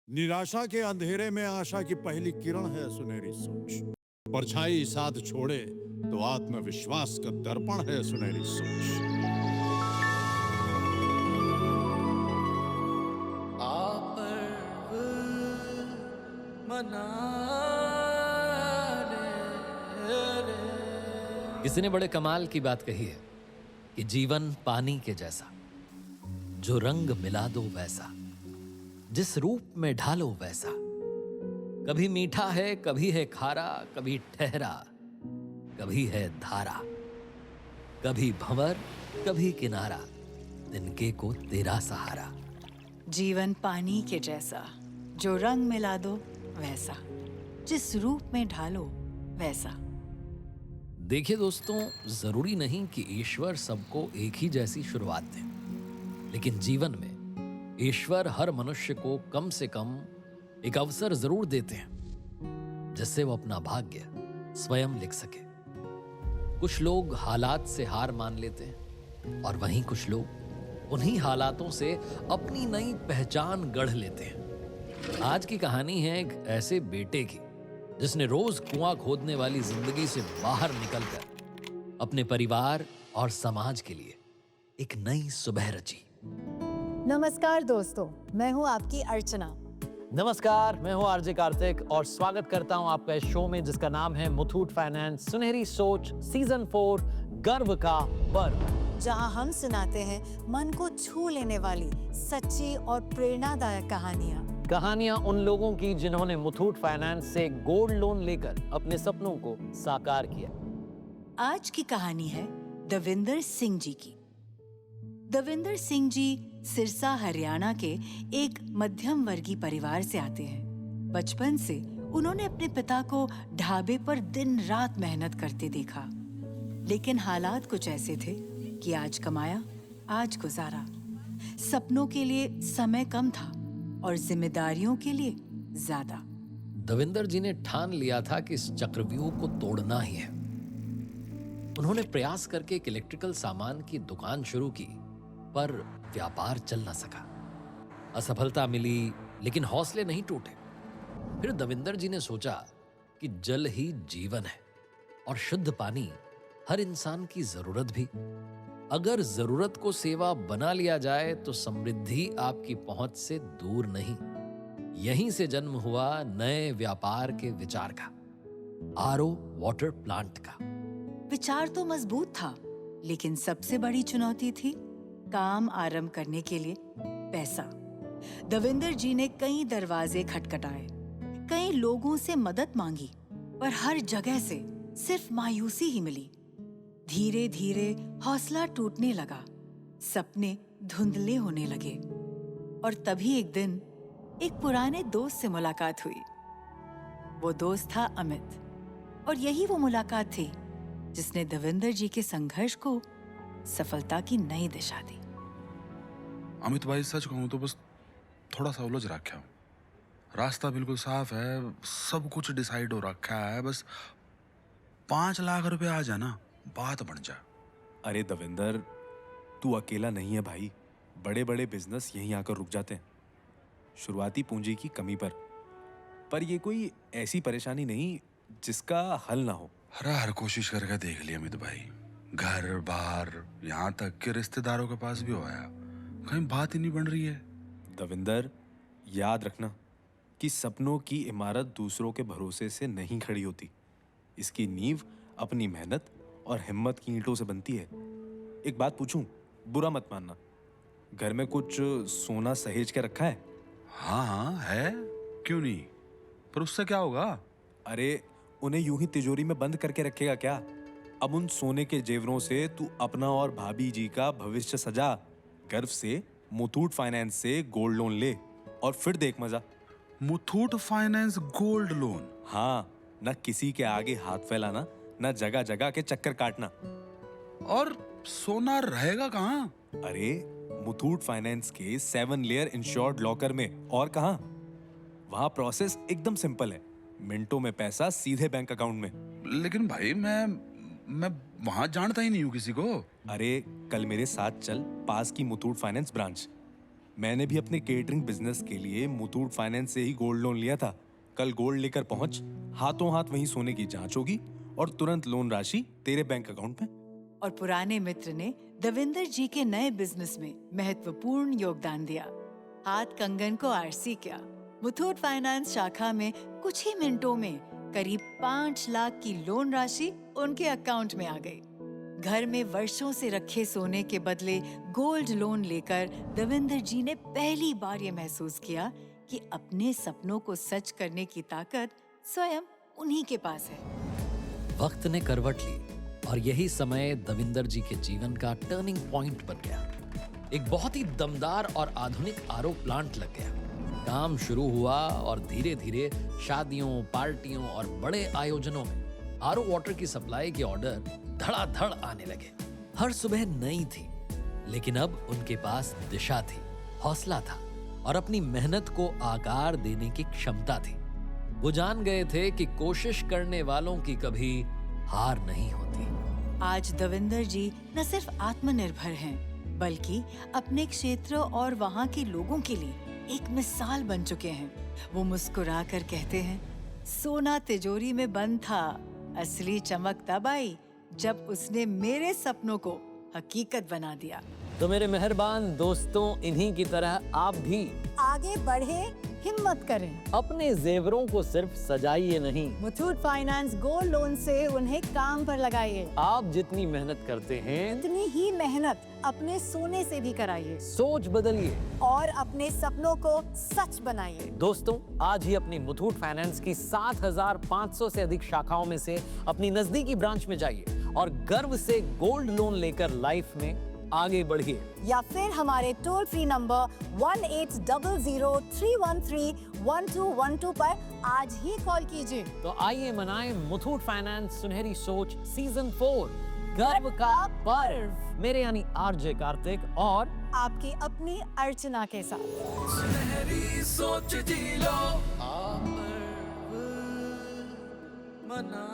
निराशा के अंधेरे में आशा की पहली किरण है सुनहरी सोच। परछाई साथ छोड़े तो आत्मविश्वास का दर्पण है सुनहरी सोच। किसी ने बड़े कमाल की बात कही है कि जीवन पानी के जैसा, जो रंग मिला दो वैसा, जिस रूप में ढालो वैसा। कभी मीठा है, कभी है खारा, कभी ठहरा, कभी है धारा, कभी भंवर, कभी किनारा, तिनके को तेरा सहारा। जीवन पानी के जैसा, जो रंग मिला दो वैसा, जिस रूप में ढालो वैसा। देखिए दोस्तों, जरूरी नहीं कि ईश्वर सबको एक ही जैसी शुरुआत दे, लेकिन जीवन में ईश्वर हर मनुष्य को कम से कम एक अवसर जरूर देते हैं जिससे वो अपना भाग्य स्वयं लिख सके। कुछ लोग हालात से हार मान लेते हैं और वहीं कुछ लोग उन्हीं हालातों से अपनी नई पहचान गढ़ लेते हैं। आज की कहानी है एक ऐसे बेटे की जिसने रोज कुआं खोदने वाली जिंदगी से बाहर निकलकर अपने परिवार और समाज के लिए एक नई सुबह रची। नमस्कार दोस्तों, मैं हूं आपकी अर्चना। नमस्कार, मैं हूं आरजे कार्तिक और स्वागत करता हूं आपका इस शो में जिसका नाम है मुथूट फाइनेंस सुनहरी सोच सीजन 4 गर्व का पर्व, जहां हम सुनाते हैं मन को छू लेने वाली सच्ची और प्रेरणादायक कहानियां उन लोगों की जिन्होंने मुथूट फाइनेंस से गोल्ड लोन लेकर अपने सपनों को साकार किया। आज की कहानी है दविंदर सिंह जी की। दविंदर सिंह जी सिरसा हरियाणा के एक मध्यम वर्गीय परिवार से आते हैं। बचपन से उन्होंने अपने पिता को ढाबे पर दिन रात मेहनत करते देखा, लेकिन हालात कुछ ऐसे थे कि आज कमाया आज गुजारा। सपनों के लिए समय कम था और जिम्मेदारियों के लिए ज्यादा। दविंदर जी ने ठान लिया था कि इस चक्रव्यूह को तोड़ना ही है। उन्होंने प्रयास करके एक इलेक्ट्रिकल सामान की दुकान शुरू की, पर व्यापार चल न सका। असफलता मिली, लेकिन हौसले नहीं टूटे। फिर दविंदर जी ने सोचा कि जल ही जीवन है और शुद्ध पानी हर इंसान की जरूरत भी। अगर जरूरत को सेवा बना लिया जाए तो समृद्धि आपकी पहुंच से दूर नहीं। यहीं से जन्म हुआ नए व्यापार के विचार का, आरओ वाटर प्लांट का। विचार तो मजबूत था, लेकिन सबसे बड़ी चुनौती थी काम आरंभ करने के लिए पैसा। दविंदर जी ने कई दरवाजे खटखटाए, कई लोगों से मदद मांगी, पर हर जगह से सिर्फ मायूसी ही मिली। धीरे धीरे हौसला टूटने लगा, सपने धुंधले होने लगे। और तभी एक दिन एक पुराने दोस्त से मुलाकात हुई। वो दोस्त था अमित, और यही वो मुलाकात थी जिसने दविंदर जी के संघर्ष को सफलता की नई दिशा दी। अमित भाई, सच कहूं तो बस थोड़ा सा उलझ रखा हूं। रास्ता बिल्कुल साफ है, सब कुछ डिसाइड हो रखा है, बस 5 लाख रुपए आ जाए ना, बात बन जा। अरे दविंदर, तू अकेला नहीं है भाई। बड़े बड़े बिजनेस यहीं आकर रुक जाते हैं, शुरुआती पूंजी की कमी पर ये कोई ऐसी परेशानी नहीं जिसका हल ना हो। हर कोशिश करके देख लिया अमित भाई, घर बार यहाँ तक कि रिश्तेदारों के पास भी हो आया, कहीं बात ही नहीं बन रही है। दविंदर, याद रखना कि सपनों की इमारत दूसरों के भरोसे से नहीं खड़ी होती। इसकी नींव अपनी मेहनत और हिम्मत की ईंटों से बनती है। एक बात पूछूं, बुरा मत मानना, घर में कुछ सोना सहेज के रखा है? हाँ है, क्यों नहीं, पर उससे क्या होगा? अरे उन्हें यूं ही तिजोरी में बंद करके रखेगा क्या? अब उन सोने के जेवरों से तू अपना और भाभी जी का भविष्य सजा। गर्व से मुथूट फाइनेंस से गोल्ड लोन ले और फिर देख मजा। Muthoot finance gold loan? हाँ, न किसी के आगे हाथ फैलाना, न जगह जगह के चक्कर काटना। और सोना रहेगा कहाँ? अरे मुथूट फाइनेंस के 7 लेयर इंश्योर्ड लॉकर में, और कहाँ। वहां प्रोसेस एकदम सिंपल है, मिनटों में पैसा सीधे बैंक अकाउंट में। लेकिन भाई मैं वहां जानता ही नहीं हूँ किसी को। अरे कल मेरे साथ चल, पास की मुथूट फाइनेंस ब्रांच। मैंने भी अपने केटरिंग बिजनेस के लिए मुथूट फाइनेंस से ही गोल्ड लोन लिया था। कल गोल्ड लेकर पहुंच, हाथों हाथ वहीं सोने की जांच होगी और तुरंत लोन राशि तेरे बैंक अकाउंट में। और पुराने मित्र ने दविंदर जी के नए बिजनेस में महत्वपूर्ण योगदान दिया। हाथ कंगन को आरसी किया। मुथूट फाइनेंस शाखा में कुछ ही मिनटों में करीब 5 लाख की लोन राशि उनके अकाउंट में आ गई। घर में वर्षों से रखे सोने के बदले गोल्ड लोन लेकर दविंदर जी ने पहली बार ये महसूस किया कि अपने सपनों को सच करने की ताकत स्वयं उन्हीं के पास है। वक्त ने करवट ली और यही समय दविंदर जी के जीवन का टर्निंग पॉइंट बन गया। एक बहुत ही दमदार और आधुनिक आरओ प्लांट लग गया। काम शुरू हुआ और धीरे धीरे शादियों, पार्टियों और बड़े आयोजनों में आरओ वाटर की सप्लाई के ऑर्डर धड़ाधड़ आने लगे। हर सुबह नई थी, लेकिन अब उनके पास दिशा थी, हौसला था और अपनी मेहनत को आकार देने की क्षमता थी। वो जान गए थे कि कोशिश करने वालों की कभी हार नहीं होती। आज दविंदर जी न सिर्फ आत्मनिर्भर हैं, बल्कि अपने क्षेत्र और वहाँ के लोगों के लिए एक मिसाल बन चुके हैं। वो मुस्कुरा कर कहते हैं, सोना तिजोरी में बंद था, असली चमक तब आई जब उसने मेरे सपनों को हकीकत बना दिया। तो मेरे मेहरबान दोस्तों, इन्हीं की तरह आप भी आगे बढ़े, हिम्मत करें। अपने जेवरों को सिर्फ सजाइए नहीं, मुथूट फाइनेंस गोल्ड लोन से उन्हें काम पर लगाइए। आप जितनी मेहनत करते हैं, इतनी ही मेहनत अपने सोने से भी कराइए सोच बदलिए और अपने सपनों को सच बनाइए। दोस्तों, आज ही अपनी मुथूट फाइनेंस की 7,500 से अधिक शाखाओं में से अपनी नजदीकी ब्रांच में जाइए और गर्व से गोल्ड लोन लेकर लाइफ में आगे बढ़िए। या फिर हमारे टोल फ्री नंबर 1800-313-1212 पर आज ही कॉल कीजिए। तो आइए मनाएं मुथूट फाइनेंस सुनहरी सोच सीजन 4 गर्व का पर्व, मेरे यानी आरजे कार्तिक और आपकी अपनी अर्चना के साथ। सुनहरी सोच जी लो, आप मना